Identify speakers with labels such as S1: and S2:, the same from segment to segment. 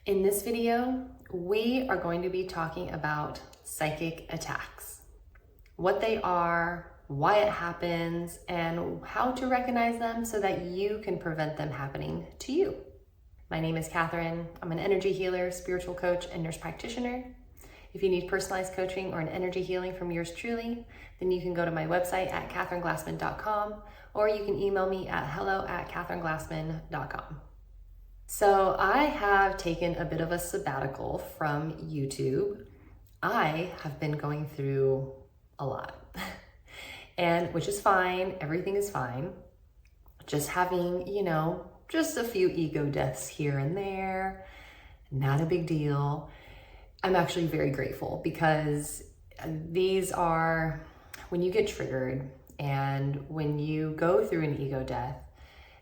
S1: In this video, we are going to be talking about psychic attacks, what they are, why it happens, and how to recognize them so that you can prevent them happening to you. My name is Catherine. I'm an energy healer, spiritual coach, and nurse practitioner. If you need personalized coaching or an energy healing from yours truly, then you can go to my website at catherineglassman.com, or you can email me at hello@catherineglassman.com. So I have taken a bit of a sabbatical from YouTube. I have been going through a lot, and which is fine. Everything is fine. Just having, just a few ego deaths here and there. Not a big deal. I'm actually very grateful because these are when you get triggered and when you go through an ego death.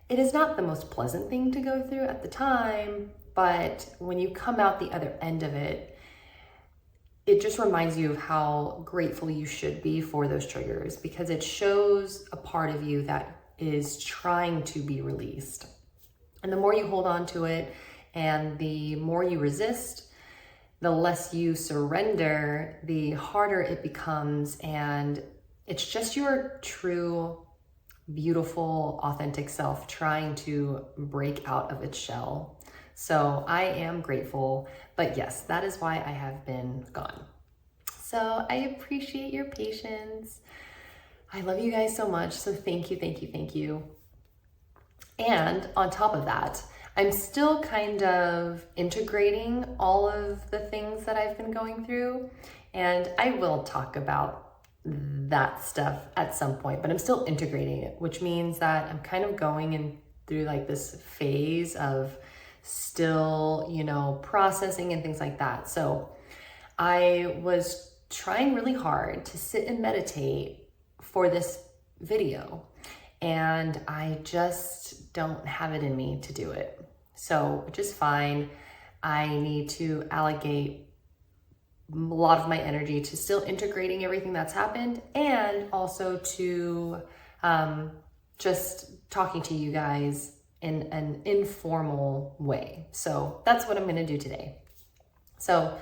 S1: It is not the most pleasant thing to go through at the time, but when you come out the other end of it, it just reminds you of how grateful you should be for those triggers, because it shows a part of you that is trying to be released. And the more you hold on to it and the more you resist, the less you surrender, the harder it becomes. And it's just your true, beautiful, authentic self trying to break out of its shell. So I am grateful, but yes, that is why I have been gone. So I appreciate your patience. I love you guys so much. So thank you, thank you, thank you. And on top of that, I'm still kind of integrating all of the things that I've been going through. And I will talk about that stuff at some point, but I'm still integrating it, which means that I'm kind of going in through like this phase of still, processing and things like that. So I was trying really hard to sit and meditate for this video, and I just don't have it in me to do it. So, which is fine. I need to allocate a lot of my energy to still integrating everything that's happened, and also to just talking to you guys in an informal way. So that's what I'm going to do today. So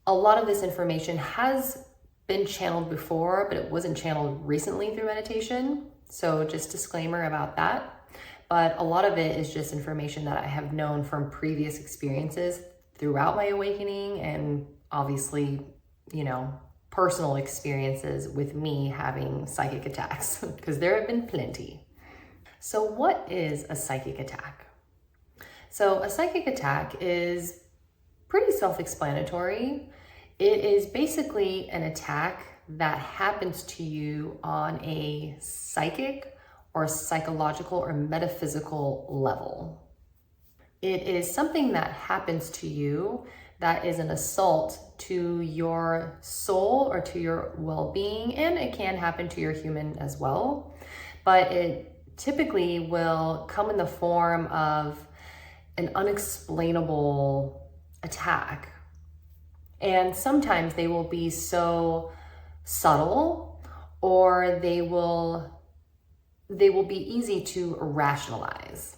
S1: a lot of this information has been channeled before, but it wasn't channeled recently through meditation. So just disclaimer about that. But a lot of it is just information that I have known from previous experiences throughout my awakening, and obviously, personal experiences with me having psychic attacks, because there have been plenty. So what is a psychic attack? So a psychic attack is pretty self-explanatory. It is basically an attack that happens to you on a psychic or psychological or metaphysical level. It is something that happens to you that is an assault to your soul or to your well-being, and it can happen to your human as well. But it typically will come in the form of an unexplainable attack. And sometimes they will be so subtle, or they will be easy to rationalize.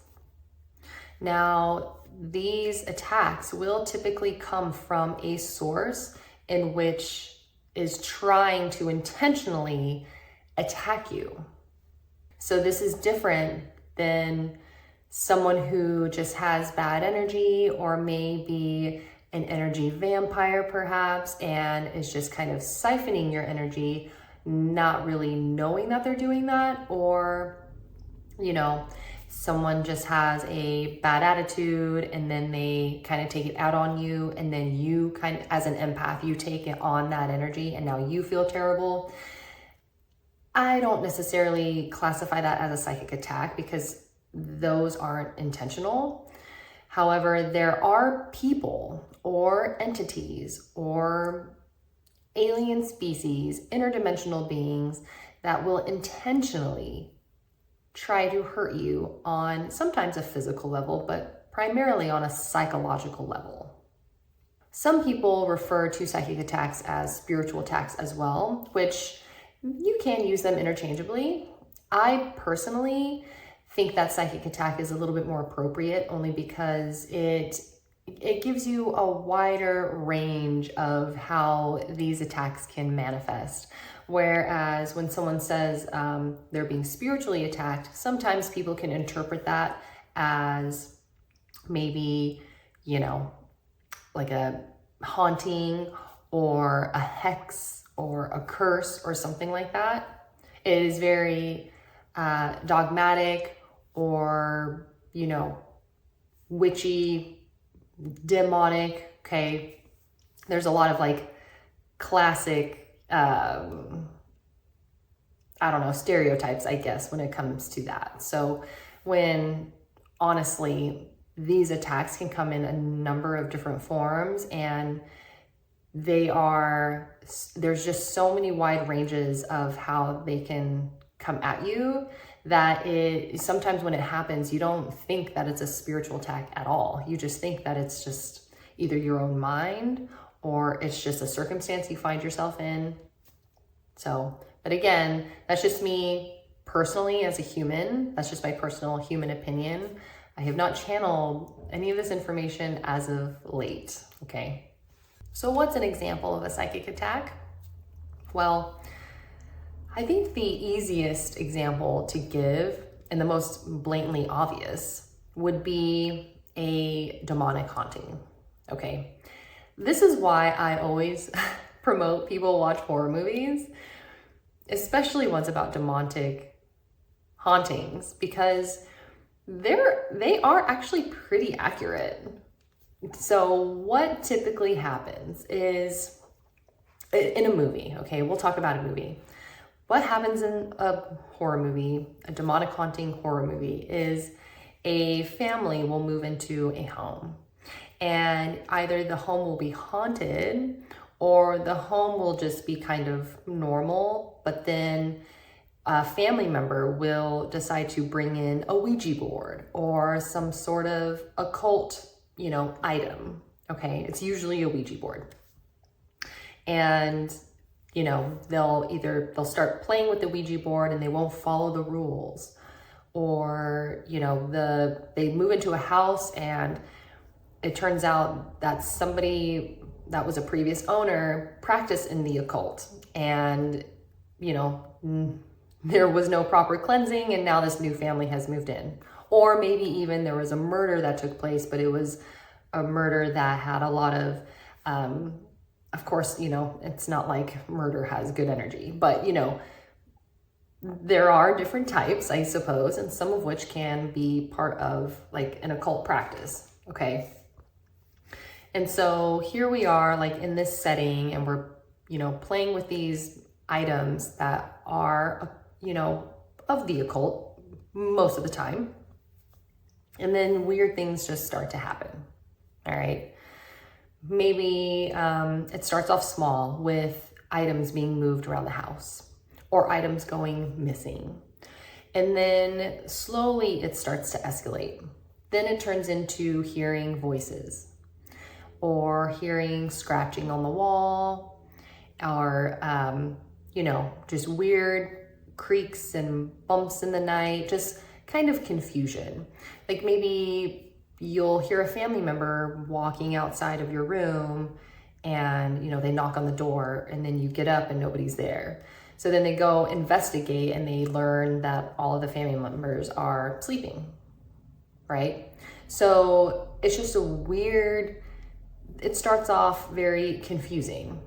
S1: Now, these attacks will typically come from a source in which is trying to intentionally attack you. So this is different than someone who just has bad energy, or maybe an energy vampire perhaps, and is just kind of siphoning your energy, not really knowing that they're doing that. Or, someone just has a bad attitude and then they kind of take it out on you, and then you kind of, as an empath, you take it on that energy and now you feel terrible. I don't necessarily classify that as a psychic attack because those aren't intentional. However, there are people or entities or alien species, interdimensional beings that will intentionally try to hurt you on sometimes a physical level, but primarily on a psychological level. Some people refer to psychic attacks as spiritual attacks as well, which you can use them interchangeably. I personally think that psychic attack is a little bit more appropriate, only because it it gives you a wider range of how these attacks can manifest. Whereas when someone says they're being spiritually attacked, sometimes people can interpret that as maybe, you know, like a haunting or a hex or a curse or something like that. It is very dogmatic or, you know, witchy, demonic, okay? There's a lot of like classic, I don't know, stereotypes, I guess, when it comes to that. So when honestly, these attacks can come in a number of different forms, and there's just so many wide ranges of how they can come at you that sometimes when it happens, you don't think that it's a spiritual attack at all. You just think that it's just either your own mind or it's just a circumstance you find yourself in. So, but again, that's just me personally as a human. That's just my personal human opinion. I have not channeled any of this information as of late, okay? So what's an example of a psychic attack? Well, I think the easiest example to give and the most blatantly obvious would be a demonic haunting, okay? This is why I always promote people watch horror movies, especially ones about demonic hauntings, because they are actually pretty accurate. So what typically happens is in a movie, okay, we'll talk about a movie. What happens in a horror movie, a demonic haunting horror movie, is a family will move into a home, and either the home will be haunted or the home will just be kind of normal, but then a family member will decide to bring in a Ouija board or some sort of occult, you know, item. Okay, it's usually a Ouija board. And, you know, they'll start playing with the Ouija board and they won't follow the rules. Or, you know, they move into a house and it turns out that somebody that was a previous owner practiced in the occult, and, you know, there was no proper cleansing and now this new family has moved in. Or maybe even there was a murder that took place, but it was a murder that had a lot of course, you know, it's not like murder has good energy, but, you know, there are different types, I suppose, and some of which can be part of like an occult practice, okay? And so here we are like in this setting and we're, you know, playing with these items that are, you know, of the occult most of the time. And then weird things just start to happen, all right? Maybe it starts off small with items being moved around the house or items going missing. And then slowly it starts to escalate. Then it turns into hearing voices or hearing scratching on the wall or, you know, just weird creaks and bumps in the night, just kind of confusion. Like maybe you'll hear a family member walking outside of your room and, you know, they knock on the door and then you get up and nobody's there. So then they go investigate and they learn that all of the family members are sleeping, right? So it's just it starts off very confusing.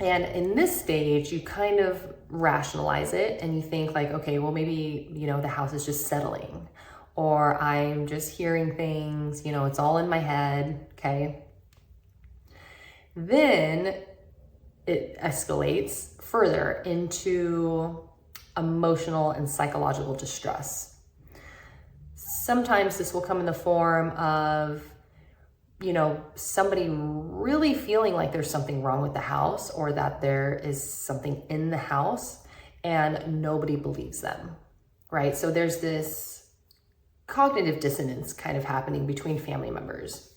S1: And in this stage, you kind of rationalize it and you think like, okay, well, maybe, you know, the house is just settling, or I'm just hearing things, you know, it's all in my head, okay? Then it escalates further into emotional and psychological distress. Sometimes this will come in the form of, you know, somebody really feeling like there's something wrong with the house or that there is something in the house and nobody believes them, right? So there's this cognitive dissonance kind of happening between family members.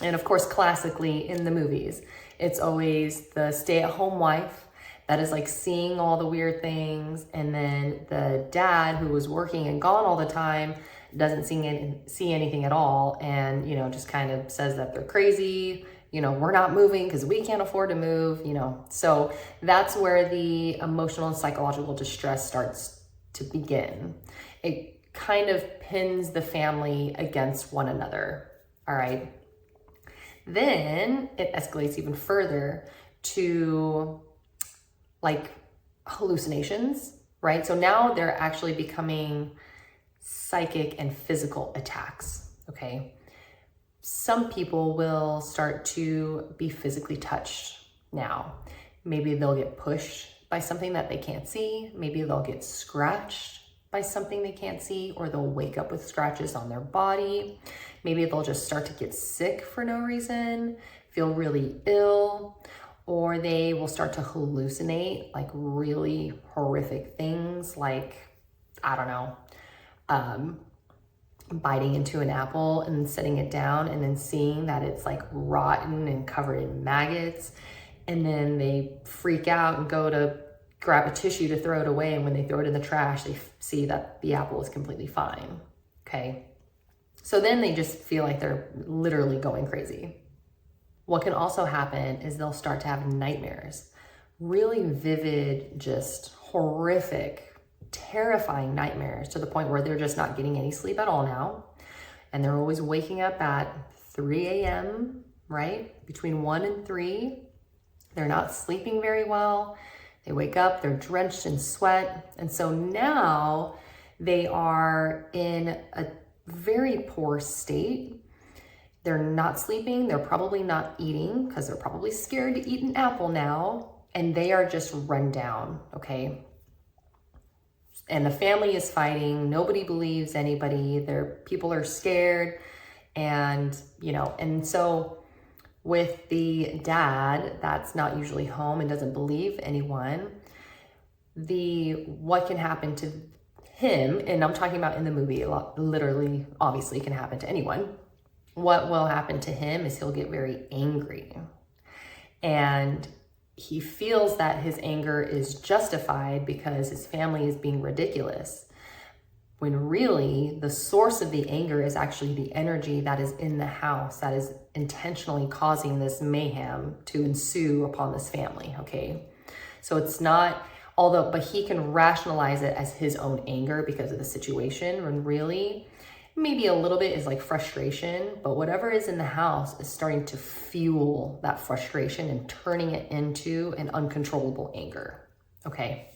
S1: And of course, classically in the movies, it's always the stay-at-home wife that is like seeing all the weird things. And then the dad, who was working and gone all the time, doesn't see anything at all, and just kind of says that they're crazy. We're not moving because we can't afford to move. So that's where the emotional and psychological distress starts to begin. It kind of pins the family against one another. All right. Then it escalates even further to like hallucinations, right? So now they're actually becoming psychic and physical attacks, okay? Some people will start to be physically touched now. Maybe they'll get pushed by something that they can't see. Maybe they'll get scratched by something they can't see, or they'll wake up with scratches on their body. Maybe they'll just start to get sick for no reason, feel really ill, or they will start to hallucinate like really horrific things, like, I don't know, biting into an apple and setting it down and then seeing that it's like rotten and covered in maggots. And then they freak out and go to grab a tissue to throw it away. And when they throw it in the trash, they see that the apple is completely fine. Okay. So then they just feel like they're literally going crazy. What can also happen is they'll start to have nightmares, really vivid, just horrific, terrifying nightmares, to the point where they're just not getting any sleep at all now. And they're always waking up at 3 a.m., right? Between 1 and 3. They're not sleeping very well. They wake up, they're drenched in sweat. And so now they are in a very poor state. They're not sleeping. They're probably not eating because they're probably scared to eat an apple now. And they are just run down, okay? And the family is fighting. Nobody believes anybody. People are scared. And, and so with the dad that's not usually home and doesn't believe anyone, what can happen to him, and I'm talking about in the movie, a lot, literally, obviously can happen to anyone. What will happen to him is he'll get very angry. And he feels that his anger is justified because his family is being ridiculous, when really the source of the anger is actually the energy that is in the house that is intentionally causing this mayhem to ensue upon this family, okay? So it's not, but he can rationalize it as his own anger because of the situation, when really maybe a little bit is like frustration, but whatever is in the house is starting to fuel that frustration and turning it into an uncontrollable anger, okay?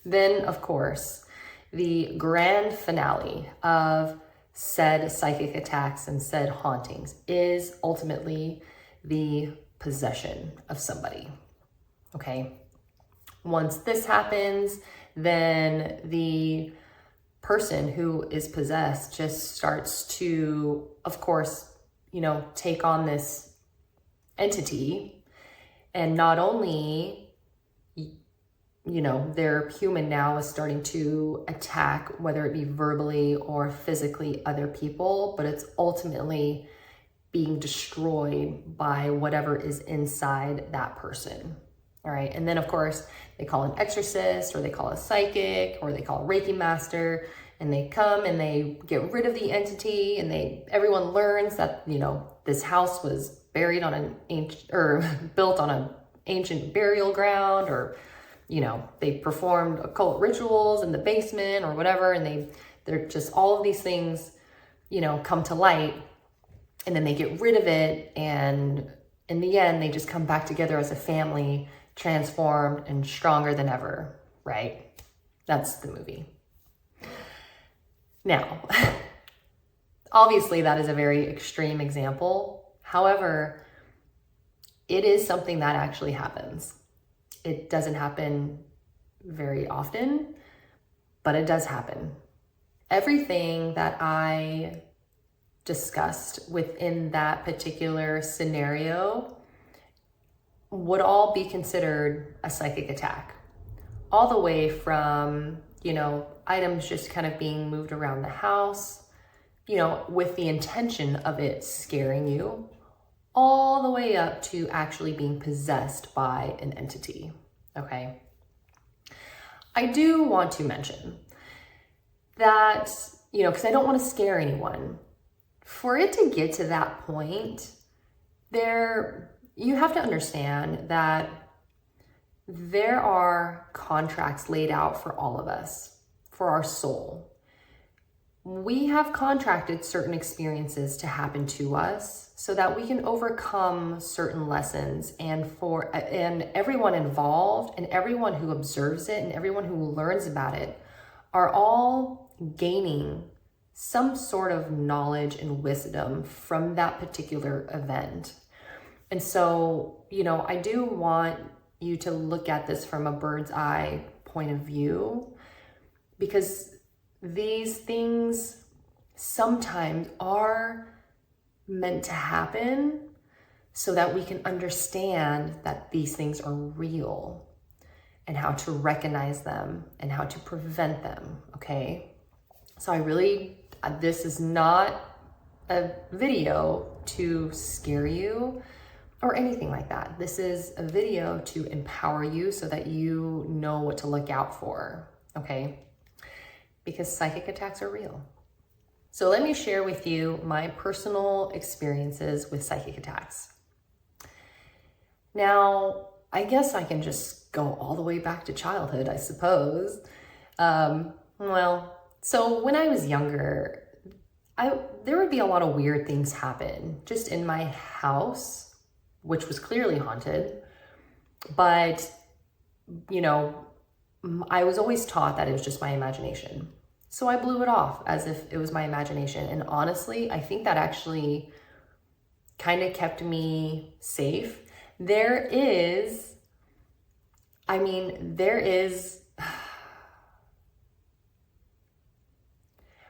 S1: Then, of course, the grand finale of said psychic attacks and said hauntings is ultimately the possession of somebody, okay? Once this happens, then the person who is possessed just starts to, of course, take on this entity. And not only, their human now is starting to attack, whether it be verbally or physically, other people, but it's ultimately being destroyed by whatever is inside that person. All right. And then, of course, they call an exorcist, or they call a psychic, or they call a Reiki master, and they come and they get rid of the entity, and everyone learns that, this house was buried on an ancient, or built on an ancient burial ground, or, they performed occult rituals in the basement or whatever. And they're just, all of these things, come to light, and then they get rid of it. And in the end, they just come back together as a family, transformed and stronger than ever, right? That's the movie. Now, obviously that is a very extreme example. However, it is something that actually happens. It doesn't happen very often, but it does happen. Everything that I discussed within that particular scenario would all be considered a psychic attack, all the way from, items just kind of being moved around the house, with the intention of it scaring you, all the way up to actually being possessed by an entity, okay? I do want to mention that, because I don't want to scare anyone. For it to get to that point, you have to understand that there are contracts laid out for all of us, for our soul. We have contracted certain experiences to happen to us so that we can overcome certain lessons, and everyone involved and everyone who observes it and everyone who learns about it are all gaining some sort of knowledge and wisdom from that particular event. And so, I do want you to look at this from a bird's eye point of view, because these things sometimes are meant to happen so that we can understand that these things are real and how to recognize them and how to prevent them, okay? So this is not a video to scare you or anything like that. This is a video to empower you so that you know what to look out for, okay? Because psychic attacks are real. So let me share with you my personal experiences with psychic attacks. Now, I guess I can just go all the way back to childhood, I suppose. So when I was younger, there would be a lot of weird things happen just in my house, which was clearly haunted. But, I was always taught that it was just my imagination. So I blew it off as if it was my imagination. And honestly, I think that actually kind of kept me safe. There is,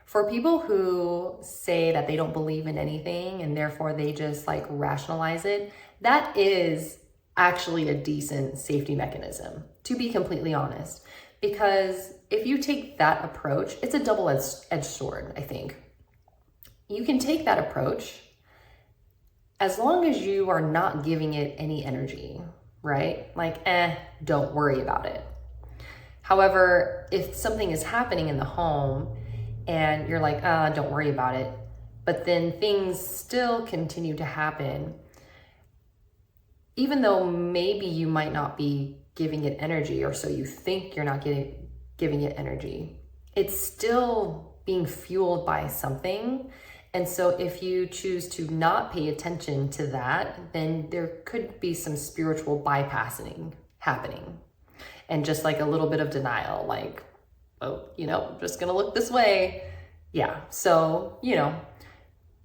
S1: for people who say that they don't believe in anything and therefore they just rationalize it, that is actually a decent safety mechanism, to be completely honest. Because if you take that approach, it's a double-edged sword, I think. You can take that approach as long as you are not giving it any energy, right? Don't worry about it. However, if something is happening in the home and you're don't worry about it, but then things still continue to happen, even though maybe you might not be giving it energy, or so you think you're not giving it energy, it's still being fueled by something. And so if you choose to not pay attention to that, then there could be some spiritual bypassing happening. And just a little bit of denial, I'm just gonna look this way. Yeah, so,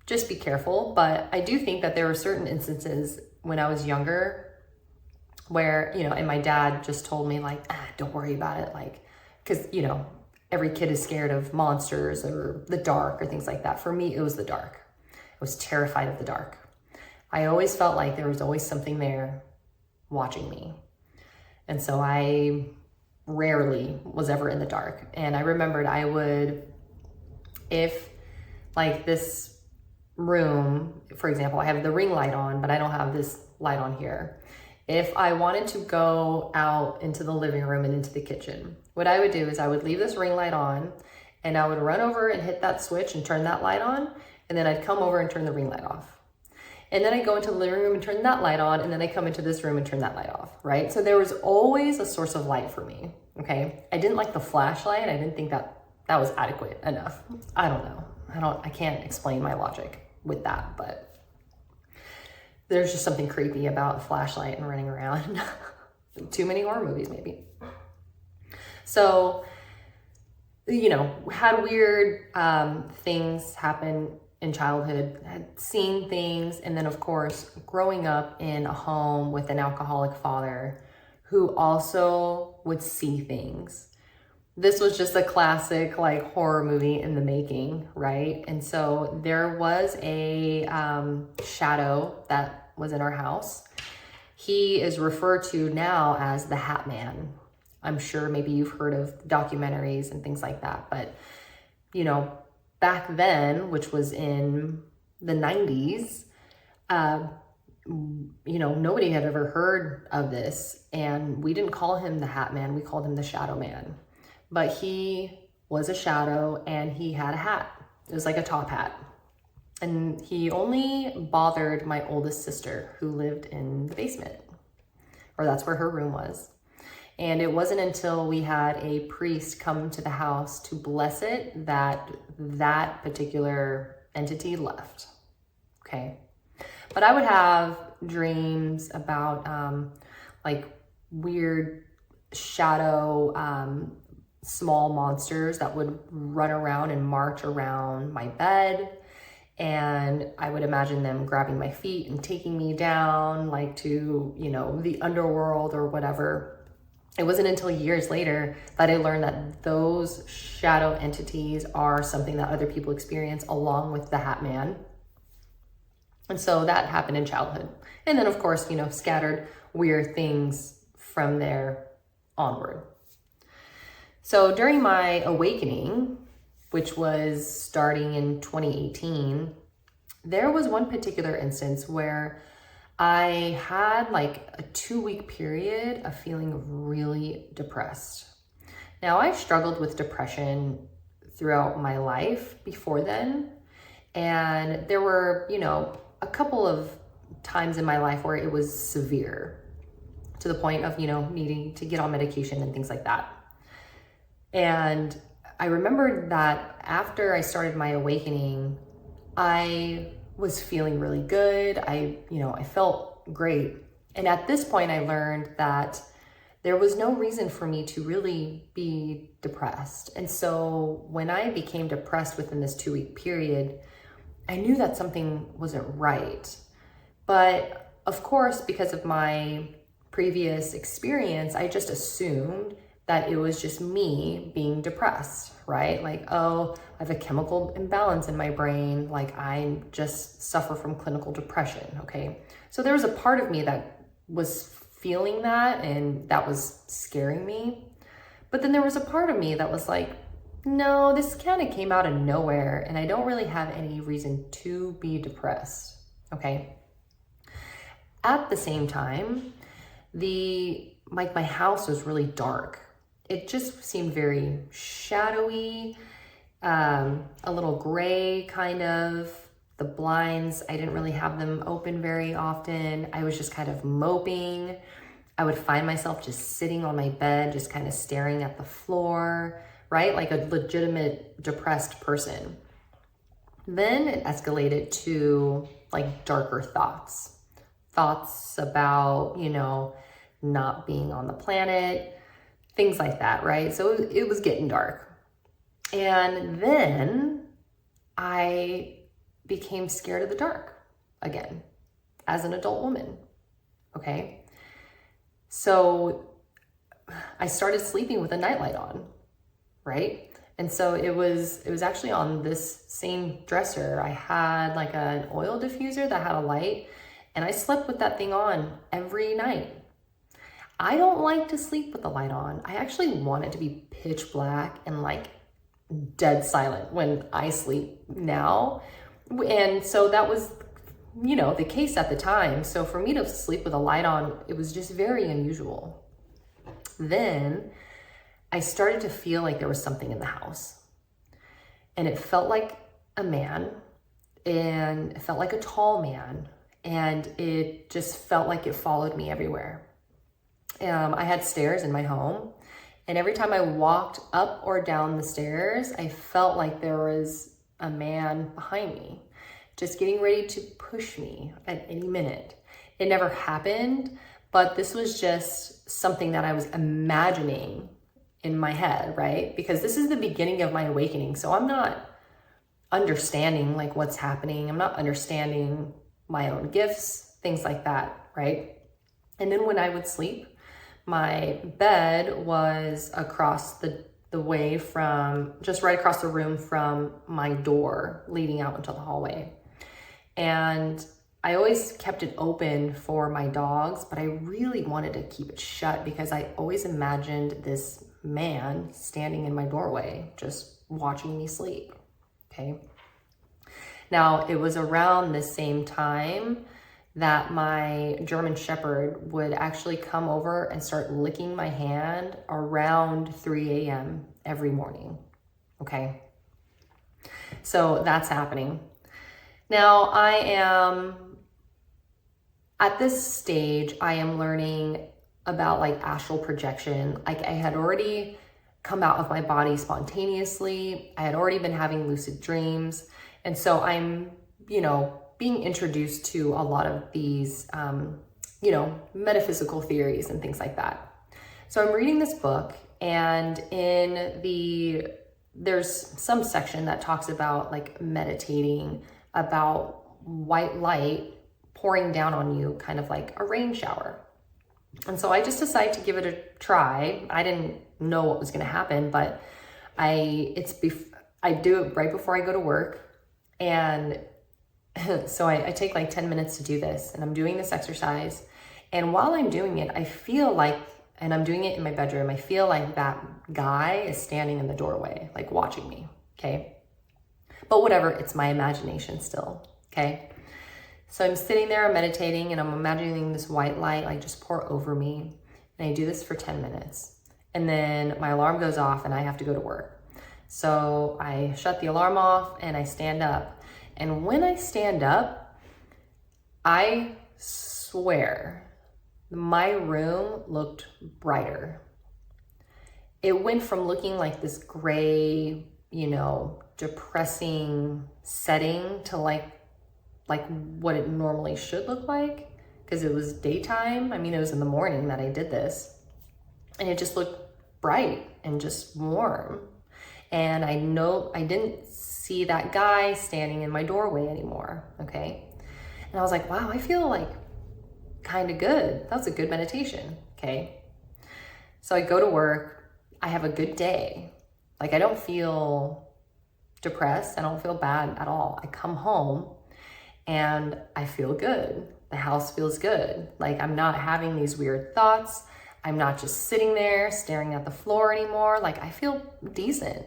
S1: just be careful. But I do think that there were certain instances when I was younger where, and my dad just told me don't worry about it. Cause every kid is scared of monsters or the dark or things like that. For me, it was the dark. I was terrified of the dark. I always felt like there was always something there watching me. And so I rarely was ever in the dark. And I remembered if this room, for example, I have the ring light on, but I don't have this light on here. If I wanted to go out into the living room and into the kitchen, what I would do is I would leave this ring light on and I would run over and hit that switch and turn that light on. And then I'd come over and turn the ring light off. And then I go into the living room and turn that light on. And then I come into this room and turn that light off, right? So there was always a source of light for me, okay? I didn't like the flashlight. I didn't think that was adequate enough. I don't know. I can't explain my logic with that, but there's just something creepy about a flashlight and running around. Too many horror movies, maybe. So, had weird things happen in childhood, had seen things, and then of course, growing up in a home with an alcoholic father who also would see things. This was just a classic horror movie in the making, right? And so there was a shadow that was in our house. He is referred to now as the Hat Man. I'm sure maybe you've heard of documentaries and things like that, but back then, which was in the 90s, nobody had ever heard of this, and we didn't call him the Hat Man, we called him the Shadow Man. But he was a shadow and he had a hat. It was like a top hat. And he only bothered my oldest sister who lived in the basement, or that's where her room was. And it wasn't until we had a priest come to the house to bless it that that particular entity left, okay? But I would have dreams about like weird shadow small monsters that would run around and march around my bed. And I would imagine them grabbing my feet and taking me down like to, the underworld or whatever. It wasn't until years later that I learned that those shadow entities are something that other people experience along with the Hat Man. And so that happened in childhood. And then of course, scattered weird things from there onward. So during my awakening, which was starting in 2018, there was one particular instance where I had like a 2-week period of feeling really depressed. Now, I struggled with depression throughout my life before then. And there were, a couple of times in my life where it was severe to the point of, needing to get on medication and things like that. And I remembered that after I started my awakening, I was feeling really good. I felt great. And at this point, I learned that there was no reason for me to really be depressed. And so when I became depressed within this 2-week period, I knew that something wasn't right. But of course, because of my previous experience, I just assumed that it was just me being depressed, right? Like, oh, I have a chemical imbalance in my brain. Like, I just suffer from clinical depression, okay? So there was a part of me that was feeling that, and that was scaring me. But then there was a part of me that was like, no, this kind of came out of nowhere, and I don't really have any reason to be depressed, okay? At the same time, my house was really dark. It just seemed very shadowy, a little gray kind of. The blinds, I didn't really have them open very often. I was just kind of moping. I would find myself just sitting on my bed, just kind of staring at the floor, right? Like a legitimate depressed person. Then it escalated to like darker thoughts about, not being on the planet, things like that, right? So it was getting dark. And then I became scared of the dark again as an adult woman, okay? So I started sleeping with a nightlight on, right? And so it was actually on this same dresser. I had like an oil diffuser that had a light, and I slept with that thing on every night. I don't like to sleep with the light on. I actually want it to be pitch black and like dead silent when I sleep now. And so that was, the case at the time. So for me to sleep with a light on, it was just very unusual. Then I started to feel like there was something in the house. And it felt like a man, and it felt like a tall man. And it just felt like it followed me everywhere. I had stairs in my home, and every time I walked up or down the stairs, I felt like there was a man behind me, just getting ready to push me at any minute. It never happened, but this was just something that I was imagining in my head, right? Because this is the beginning of my awakening. So I'm not understanding like what's happening. I'm not understanding my own gifts, things like that, right? And then when I would sleep, my bed was across the way from, just right across the room from my door leading out into the hallway. And I always kept it open for my dogs, but I really wanted to keep it shut because I always imagined this man standing in my doorway, just watching me sleep, okay? Now, it was around the same time that my German Shepherd would actually come over and start licking my hand around 3 a.m. every morning. Okay. So that's happening. Now I am at this stage, I am learning about like astral projection. Like I had already come out of my body spontaneously. I had already been having lucid dreams. And so I'm, being introduced to a lot of these, metaphysical theories and things like that. So I'm reading this book, and there's some section that talks about like meditating, about white light pouring down on you, kind of like a rain shower. And so I just decided to give it a try. I didn't know what was going to happen, but I do it right before I go to work. And so I take like 10 minutes to do this, and I'm doing this exercise. And while I'm doing it, I feel like, and I'm doing it in my bedroom, I feel like that guy is standing in the doorway, like watching me. Okay. But whatever, it's my imagination still. Okay. So I'm sitting there, I'm meditating, and I'm imagining this white light like just pour over me. And I do this for 10 minutes. And then my alarm goes off and I have to go to work. So I shut the alarm off and I stand up. And when I stand up, I swear my room looked brighter. It went from looking like this gray, depressing setting to like what it normally should look like, because it was daytime. I mean, it was in the morning that I did this, and it just looked bright and just warm. And I know I didn't see that guy standing in my doorway anymore. Okay. And I was like, wow, I feel like kind of good. That was a good meditation. Okay. So I go to work. I have a good day. Like I don't feel depressed. I don't feel bad at all. I come home and I feel good. The house feels good. Like I'm not having these weird thoughts. I'm not just sitting there staring at the floor anymore. Like I feel decent.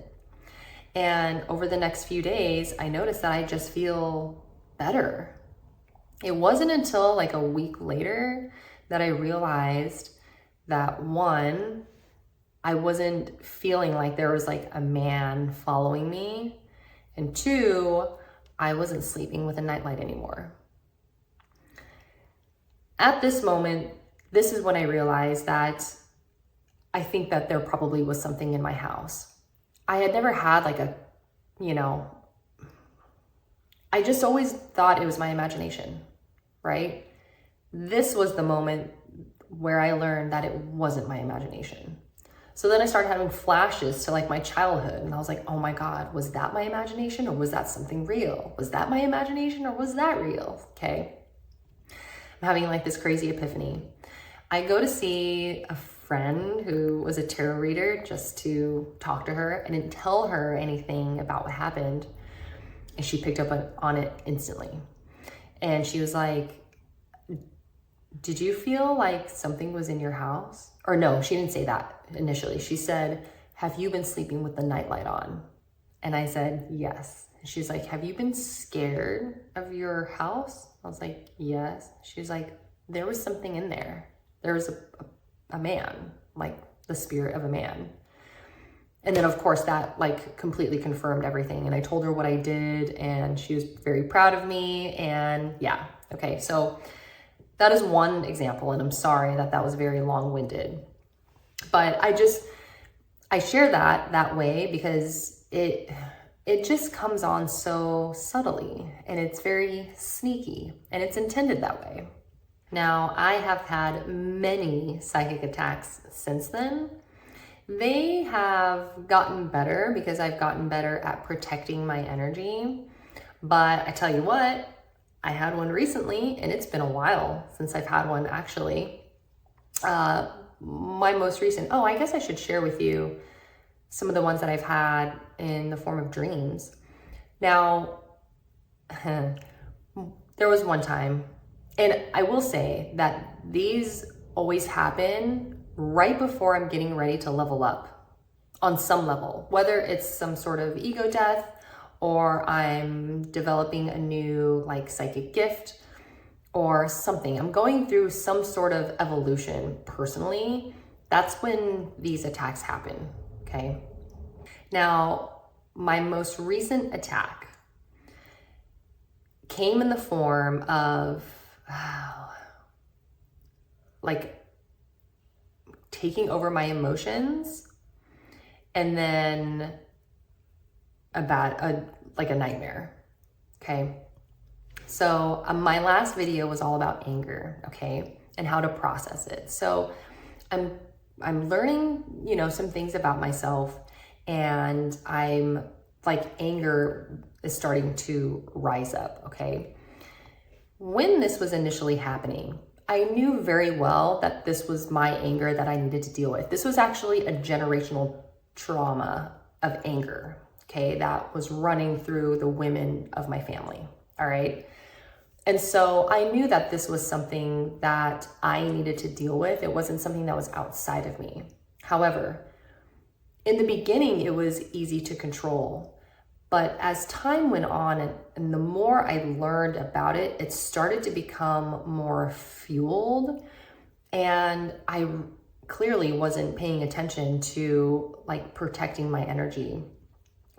S1: And over the next few days, I noticed that I just feel better. It wasn't until like a week later that I realized that, one, I wasn't feeling like there was like a man following me. And two, I wasn't sleeping with a nightlight anymore. At this moment, this is when I realized that I think that there probably was something in my house. I had never had like I just always thought it was my imagination, right? This was the moment where I learned that it wasn't my imagination. So then I started having flashes to like my childhood, and I was like, oh my God, was that my imagination or was that something real? Was that my imagination or was that real? Okay. I'm having like this crazy epiphany. I go to see a friend who was a tarot reader just to talk to her. I didn't tell her anything about what happened, and she picked up on it instantly. And she was like, did you feel like something was in your house? Or no, she didn't say that initially. She said, have you been sleeping with the nightlight on? And I said, yes. She's like, have you been scared of your house? I was like, yes. She was like, there was something in there. There was a man, like the spirit of a man. And then of course that like completely confirmed everything. And I told her what I did, and she was very proud of me. And yeah, okay. So that is one example, and I'm sorry that that was very long-winded. But I share that way because it just comes on so subtly, and it's very sneaky, and it's intended that way. Now, I have had many psychic attacks since then. They have gotten better because I've gotten better at protecting my energy. But I tell you what, I had one recently, and it's been a while since I've had one actually. My most recent, I guess I should share with you some of the ones that I've had in the form of dreams. Now, there was one time, and I will say that these always happen right before I'm getting ready to level up on some level, whether it's some sort of ego death, or I'm developing a new like psychic gift, or something. I'm going through some sort of evolution personally. That's when these attacks happen, okay? Now, my most recent attack came in the form of like taking over my emotions, and then like a nightmare, okay? So my last video was all about anger, okay, and how to process it. So I'm learning, some things about myself, and I'm like, anger is starting to rise up, okay? When this was initially happening, I knew very well that this was my anger that I needed to deal with. This was actually a generational trauma of anger, okay, that was running through the women of my family, all right? And so I knew that this was something that I needed to deal with. It wasn't something that was outside of me. However, in the beginning, it was easy to control. But as time went on and the more I learned about it, it started to become more fueled. And I clearly wasn't paying attention to like protecting my energy,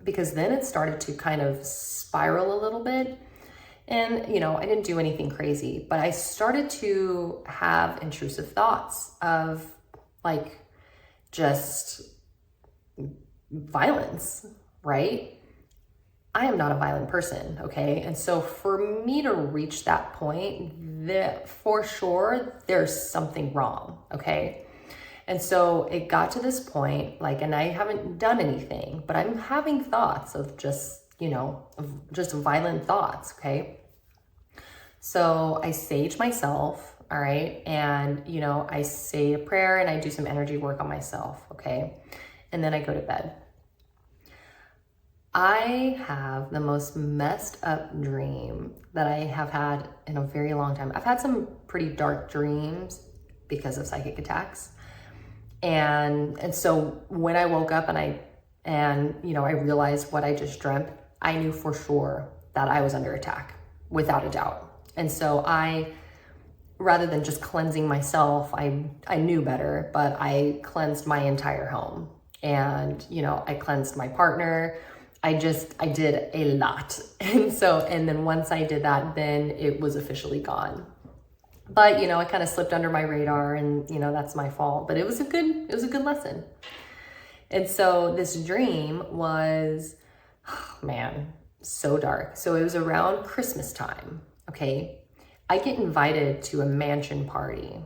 S1: because then it started to kind of spiral a little bit. And, I didn't do anything crazy, but I started to have intrusive thoughts of like just violence, right? I am not a violent person, okay? And so for me to reach that point, for sure, there's something wrong, okay? And so it got to this point, like, and I haven't done anything, but I'm having thoughts of just, just violent thoughts, okay? So I sage myself, all right? And, I say a prayer and I do some energy work on myself, okay? And then I go to bed. I have the most messed up dream that I have had in a very long time. I've had some pretty dark dreams because of psychic attacks. And so when I woke up and I realized what I just dreamt, I knew for sure that I was under attack, without a doubt. And so rather than just cleansing myself, I knew better, but I cleansed my entire home. And, I cleansed my partner. I did a lot. And then once I did that, then it was officially gone. But, I kind of slipped under my radar, and, that's my fault, but it was a good lesson. And so this dream was, so dark. So it was around Christmas time. Okay. I get invited to a mansion party.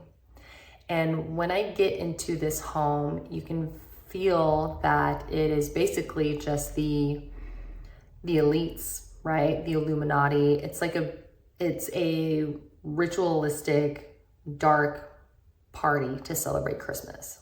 S1: And when I get into this home, you can feel that it is basically just the elites, right? The Illuminati. It's a ritualistic, dark party to celebrate Christmas.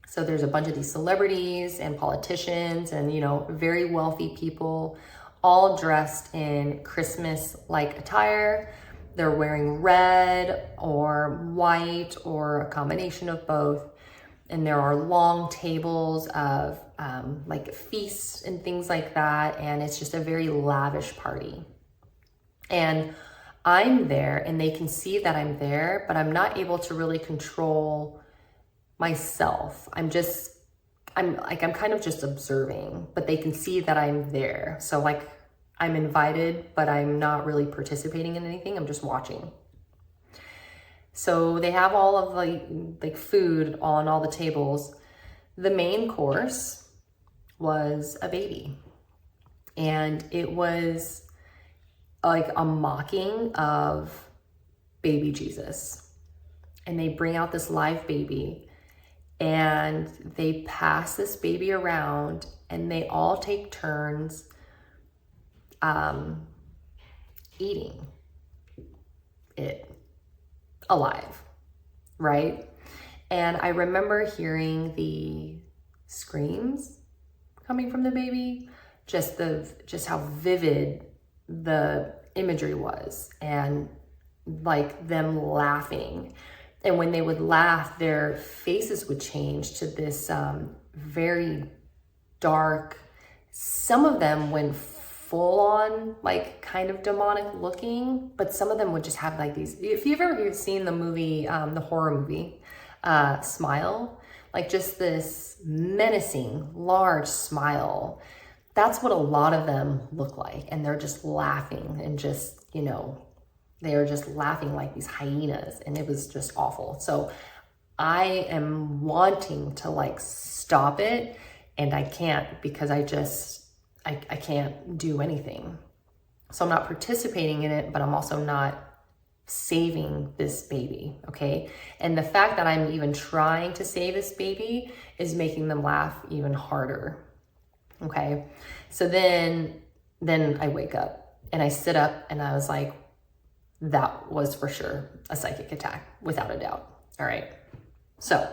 S1: So there's a bunch of these celebrities and politicians and, very wealthy people, all dressed in Christmas-like attire. They're wearing red or white or a combination of both. And there are long tables of like feasts and things like that. And it's just a very lavish party. And I'm there and they can see that I'm there, but I'm not able to really control myself. I'm kind of just observing, but they can see that I'm there. So like I'm invited, but I'm not really participating in anything. I'm just watching. So they have all of like food on all the tables. The main course was a baby, and it was like a mocking of baby Jesus. And they bring out this live baby and they pass this baby around and they all take turns eating it alive, right? And I remember hearing the screams coming from the baby, just how vivid the imagery was, and like them laughing. And when they would laugh, their faces would change to this very dark, some of them went full on, like kind of demonic looking, but some of them would just have like these, if you've ever seen the movie, the horror movie, Smile, like just this menacing, large smile. That's what a lot of them look like. And they're just laughing and just, you know, they are just laughing like these hyenas, and it was just awful. So I am wanting to like stop it, and I can't because I can't do anything. So I'm not participating in it, but I'm also not saving this baby, okay? And the fact that I'm even trying to save this baby is making them laugh even harder, okay? So then I wake up and I sit up and I was like, that was for sure a psychic attack, without a doubt, all right? So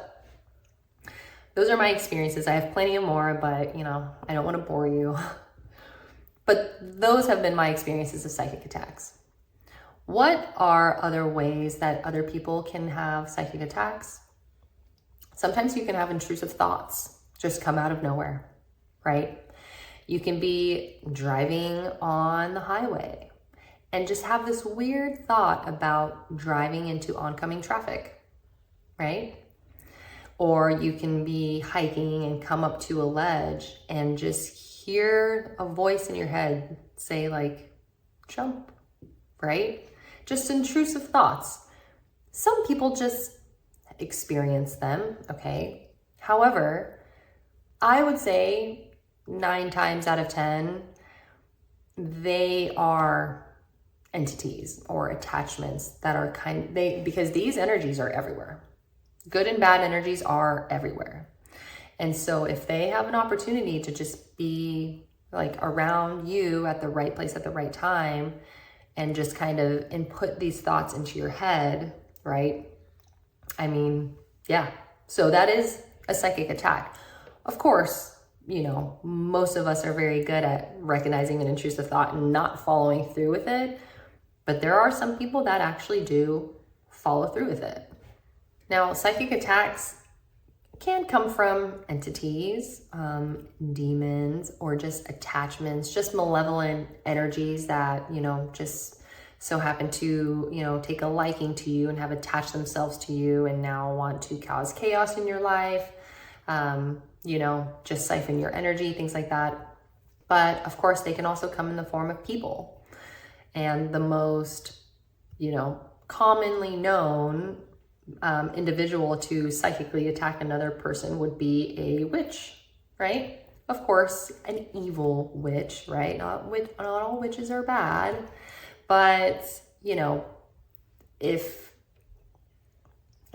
S1: those are my experiences. I have plenty of more, but you know, I don't want to bore you. But those have been my experiences of psychic attacks. What are other ways that other people can have psychic attacks? Sometimes you can have intrusive thoughts just come out of nowhere, right? You can be driving on the highway and just have this weird thought about driving into oncoming traffic, right? Or you can be hiking and come up to a ledge and just hear a voice in your head say like, jump, right? Just intrusive thoughts. Some people just experience them, okay? However, I would say 9 times out of 10, they are entities or attachments that are because these energies are everywhere. Good and bad energies are everywhere. And so if they have an opportunity to just be like around you at the right place at the right time and just kind of input these thoughts into your head, right? I mean, yeah. So that is a psychic attack. Of course, you know, most of us are very good at recognizing an intrusive thought and not following through with it. But there are some people that actually do follow through with it. Now, psychic attacks can come from entities, demons, or just attachments, just malevolent energies that, you know, just so happen to, you know, take a liking to you and have attached themselves to you and now want to cause chaos in your life, you know, just siphon your energy, things like that. But of course, they can also come in the form of people. And the most, you know, commonly known individual to psychically attack another person would be a witch, right? Of course, an evil witch, right? Not all witches are bad, but you know, and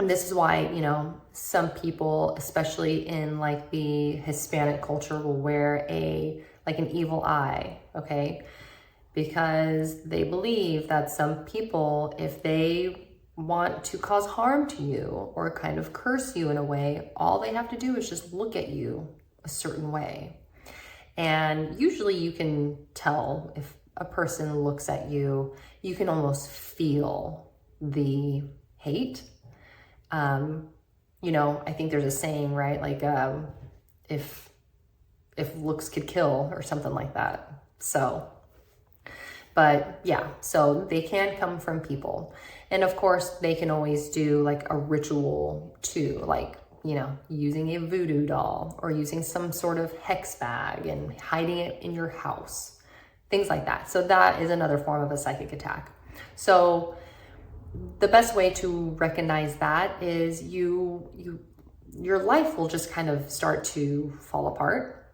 S1: this is why, you know, some people, especially in like the Hispanic culture, will wear an evil eye, okay? Because they believe that some people, if they want to cause harm to you or kind of curse you in a way, all they have to do is just look at you a certain way. And usually you can tell if a person looks at you, you can almost feel the hate. You know, I think there's a saying, right? Like, if looks could kill or something like that. So, but yeah, so they can come from people. And of course, they can always do like a ritual too, like, you know, using a voodoo doll or using some sort of hex bag and hiding it in your house, things like that. So that is another form of a psychic attack. So the best way to recognize that is your life will just kind of start to fall apart.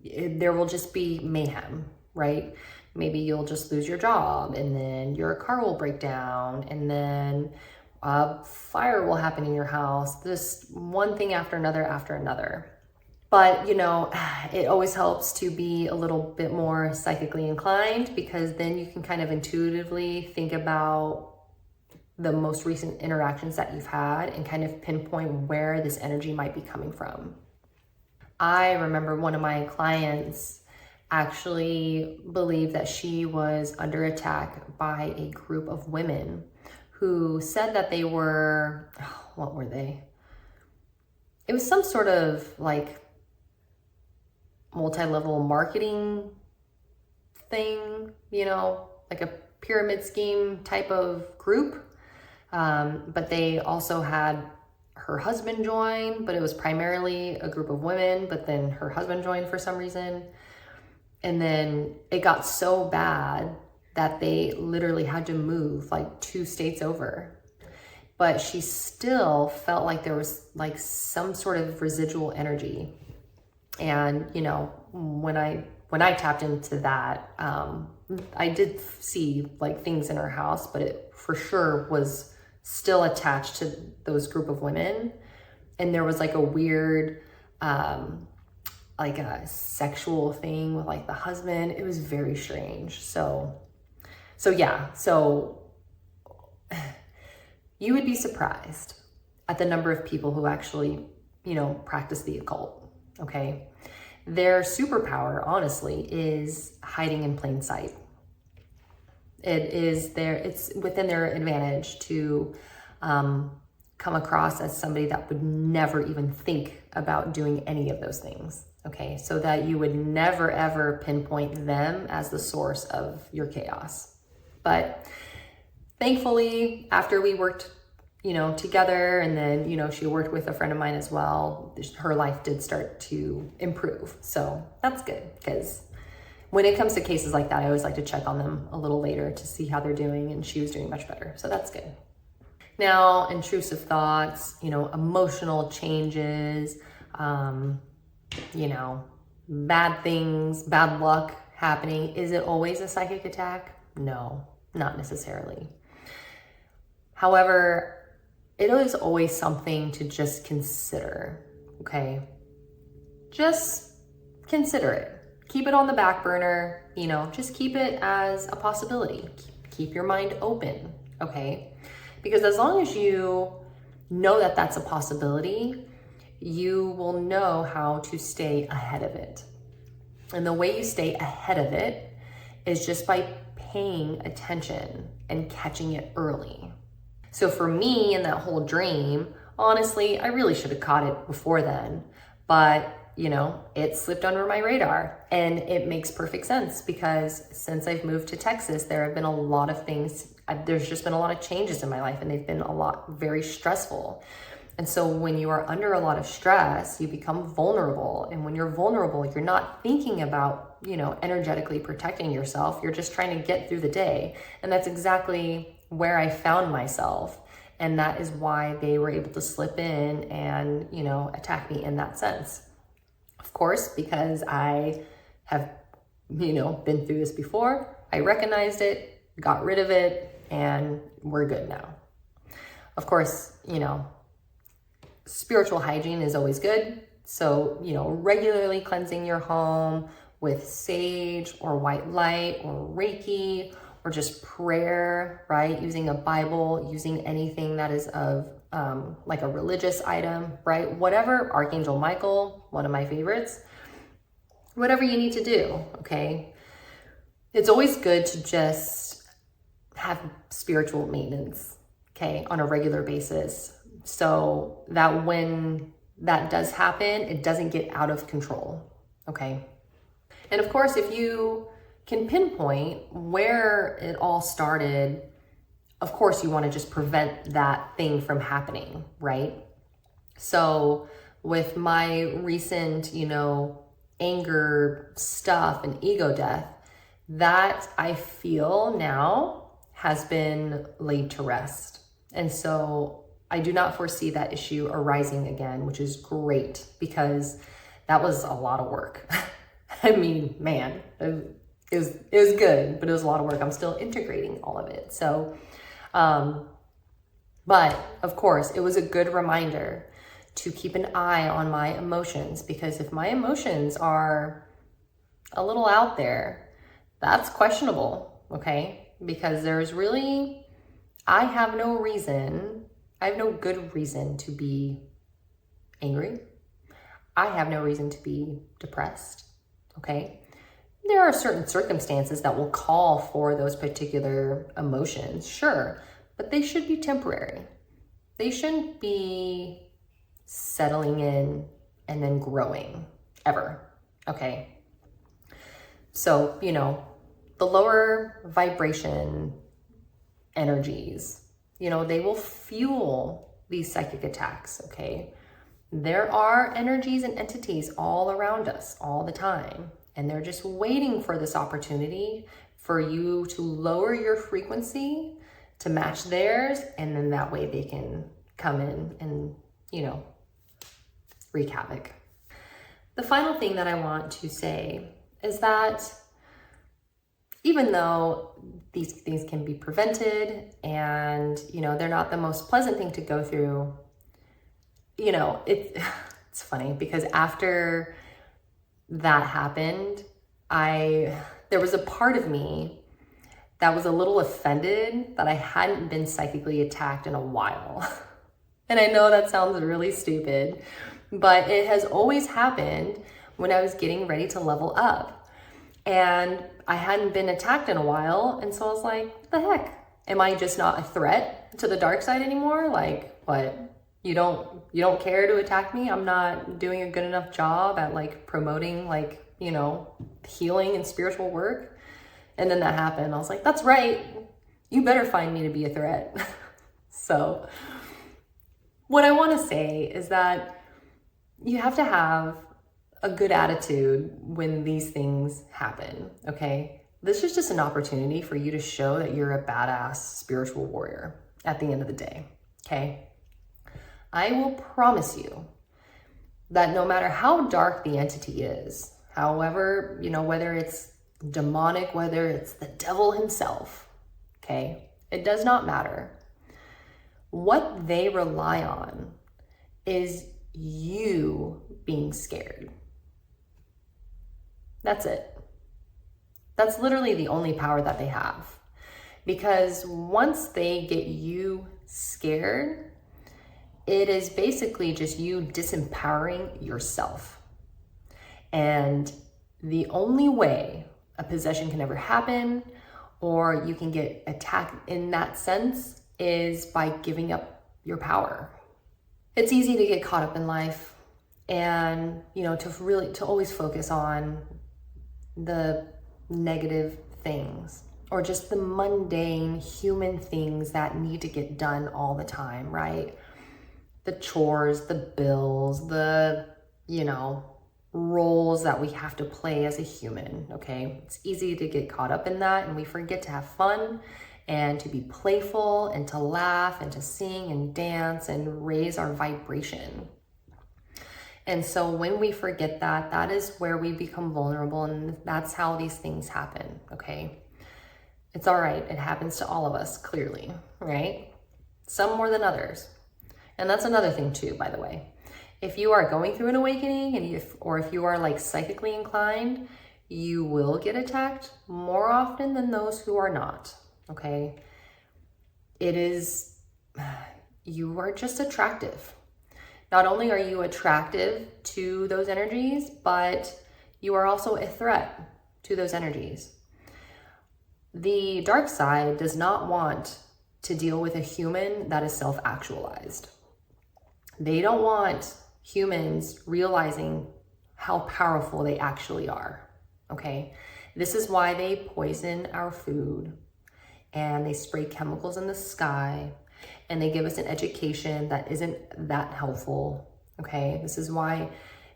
S1: There will just be mayhem, right? Maybe you'll just lose your job, and then your car will break down, and then a fire will happen in your house. Just one thing after another. But, you know, it always helps to be a little bit more psychically inclined, because then you can kind of intuitively think about the most recent interactions that you've had and kind of pinpoint where this energy might be coming from. I remember one of my clients actually believed that she was under attack by a group of women who said that they were, what were they? It was some sort of like multi-level marketing thing, you know, like a pyramid scheme type of group. But they also had her husband join, but it was primarily a group of women, but then her husband joined for some reason. And then it got so bad that they literally had to move like 2 states over. But she still felt like there was like some sort of residual energy. And, you know, when I tapped into that, I did see like things in her house, but it for sure was still attached to those group of women. And there was like a weird, like a sexual thing with like the husband. It was very strange. So yeah, so you would be surprised at the number of people who actually, you know, practice the occult, okay? Their superpower, honestly, is hiding in plain sight. It's within their advantage to come across as somebody that would never even think about doing any of those things, okay? So that you would never ever pinpoint them as the source of your chaos. But thankfully, after we worked, you know, together, and then, you know, she worked with a friend of mine as well, her life did start to improve. So that's good, because when it comes to cases like that, I always like to check on them a little later to see how they're doing, and she was doing much better. So that's good. Now, intrusive thoughts, you know, emotional changes, you know, bad things, bad luck happening. Is it always a psychic attack? No, not necessarily. However, it is always something to just consider, okay? Just consider it. Keep it on the back burner, you know, just keep it as a possibility. Keep your mind open, okay? Because as long as you know that that's a possibility, you will know how to stay ahead of it. And the way you stay ahead of it is just by paying attention and catching it early. So for me in that whole dream, honestly, I really should have caught it before then, but you know, it slipped under my radar, and it makes perfect sense because since I've moved to Texas, there have been a lot of things, there's just been a lot of changes in my life, and they've been a lot very stressful. And so when you are under a lot of stress, you become vulnerable. And when you're vulnerable, you're not thinking about, you know, energetically protecting yourself. You're just trying to get through the day. And that's exactly where I found myself. And that is why they were able to slip in and, you know, attack me in that sense. Of course, because I have, you know, been through this before, I recognized it, got rid of it, and we're good now. Of course, you know, spiritual hygiene is always good. So, you know, regularly cleansing your home with sage or white light or Reiki or just prayer, right? Using a Bible, using anything that is of like a religious item, right? Whatever, Archangel Michael, one of my favorites, whatever you need to do, okay? It's always good to just have spiritual maintenance, okay, on a regular basis, so that when that does happen, it doesn't get out of control, okay? And of course, if you can pinpoint where it all started, of course, you want to just prevent that thing from happening, right? So with my recent, you know, anger stuff and ego death, that I feel now has been laid to rest. And so I do not foresee that issue arising again, which is great because that was a lot of work. I mean, man, it was good, but it was a lot of work. I'm still integrating all of it. So, but of course, it was a good reminder to keep an eye on my emotions, because if my emotions are a little out there, that's questionable, okay? Because there's really, I have no good reason to be angry. I have no reason to be depressed, okay? There are certain circumstances that will call for those particular emotions, sure, but they should be temporary. They shouldn't be settling in and then growing ever, okay? So, you know, the lower vibration energies, you know, they will fuel these psychic attacks, okay? There are energies and entities all around us all the time, and they're just waiting for this opportunity for you to lower your frequency to match theirs, and then that way they can come in and, you know, wreak havoc. The final thing that I want to say is that even though these things can be prevented and, you know, they're not the most pleasant thing to go through, you know, it's funny because after that happened, there was a part of me that was a little offended that I hadn't been psychically attacked in a while. And I know that sounds really stupid, but it has always happened when I was getting ready to level up. And I hadn't been attacked in a while, and so I was like, what the heck? Am I just not a threat to the dark side anymore? Like, what? You don't care to attack me? I'm not doing a good enough job at like promoting like, you know, healing and spiritual work? And then that happened. I was like, that's right. You better find me to be a threat. So what I want to say is that you have to have a good attitude when these things happen, okay? This is just an opportunity for you to show that you're a badass spiritual warrior at the end of the day, okay? I will promise you that no matter how dark the entity is, however, you know, whether it's demonic, whether it's the devil himself, okay? It does not matter. What they rely on is you being scared. That's it. That's literally the only power that they have. Because once they get you scared, it is basically just you disempowering yourself. And the only way a possession can ever happen, or you can get attacked in that sense, is by giving up your power. It's easy to get caught up in life and, you know, to always focus on the negative things or just the mundane human things that need to get done all the time, right? The chores, the bills, the, you know, roles that we have to play as a human, okay? It's easy to get caught up in that, and we forget to have fun and to be playful and to laugh and to sing and dance and raise our vibration. And so when we forget that, that is where we become vulnerable, and that's how these things happen, okay? It's all right. It happens to all of us, clearly, right? Some more than others. And that's another thing too, by the way. If you are going through an awakening or if you are like psychically inclined, you will get attacked more often than those who are not, okay? You are just attractive. Not only are you attractive to those energies, but you are also a threat to those energies. The dark side does not want to deal with a human that is self-actualized. They don't want humans realizing how powerful they actually are, okay? This is why they poison our food and they spray chemicals in the sky and they give us an education that isn't that helpful, okay? This is why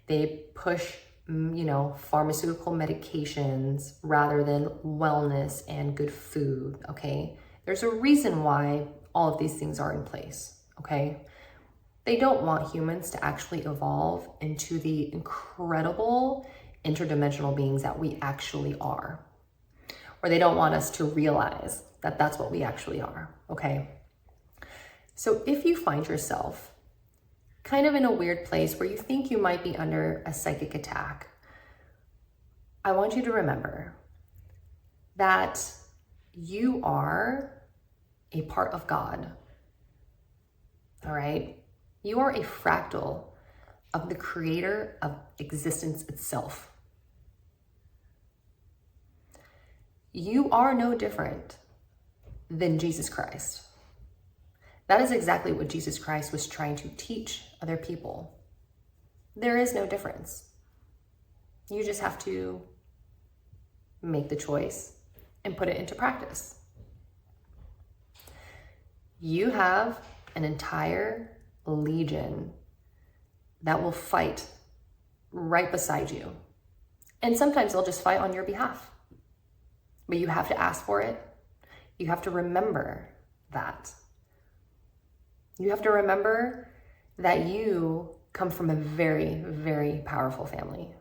S1: they push, you know, pharmaceutical medications rather than wellness and good food, okay? There's a reason why all of these things are in place, okay? They don't want humans to actually evolve into the incredible interdimensional beings that we actually are. Or they don't want us to realize that that's what we actually are, okay? So if you find yourself kind of in a weird place where you think you might be under a psychic attack, I want you to remember that you are a part of God, all right? You are a fractal of the creator of existence itself. You are no different than Jesus Christ. That is exactly what Jesus Christ was trying to teach other people. There is no difference. You just have to make the choice and put it into practice. You have an entire legion that will fight right beside you. And sometimes they'll just fight on your behalf. But you have to ask for it. You have to remember that. You have to remember that you come from a very, very powerful family.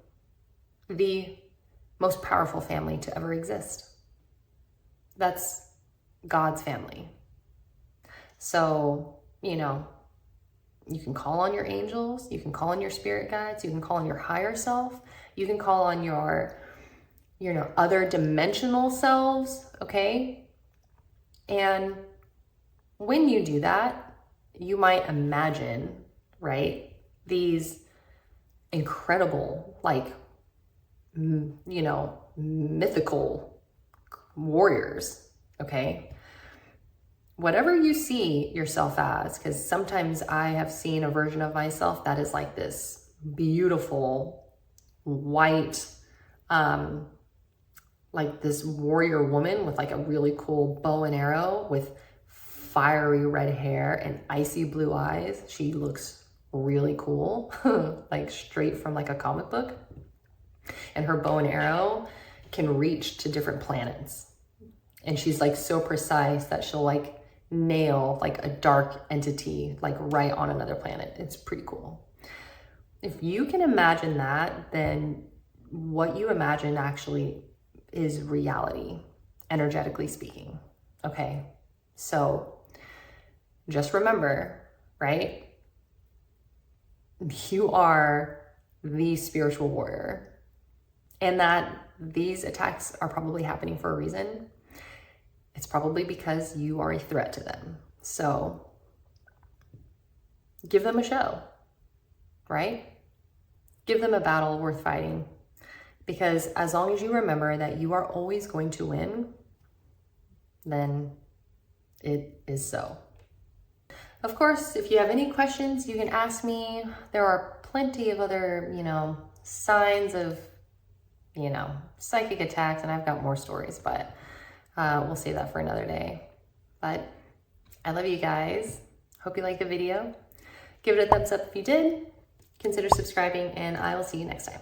S1: The most powerful family to ever exist. That's God's family. So, you can call on your angels, you can call on your spirit guides, you can call on your higher self, you can call on your, other dimensional selves, okay? And when you do that, you might imagine, right, these incredible, mythical warriors, okay? Whatever you see yourself as, because sometimes I have seen a version of myself that is like this beautiful white, like this warrior woman with like a really cool bow and arrow with fiery red hair and icy blue eyes. She looks really cool, like straight from like a comic book. And her bow and arrow can reach to different planets. And she's like so precise that she'll like nail like a dark entity like right on another planet. It's pretty cool. If you can imagine that, then what you imagine actually is reality, energetically speaking. Okay, so just remember, right? You are the spiritual warrior, and that these attacks are probably happening for a reason. It's probably because you are a threat to them. So give them a show, right? Give them a battle worth fighting. Because as long as you remember that you are always going to win, then it is so. Of course, if you have any questions, you can ask me. There are plenty of other, signs of, psychic attacks, and I've got more stories, but we'll save that for another day. But I love you guys. Hope you liked the video. Give it a thumbs up if you did. Consider subscribing, and I will see you next time.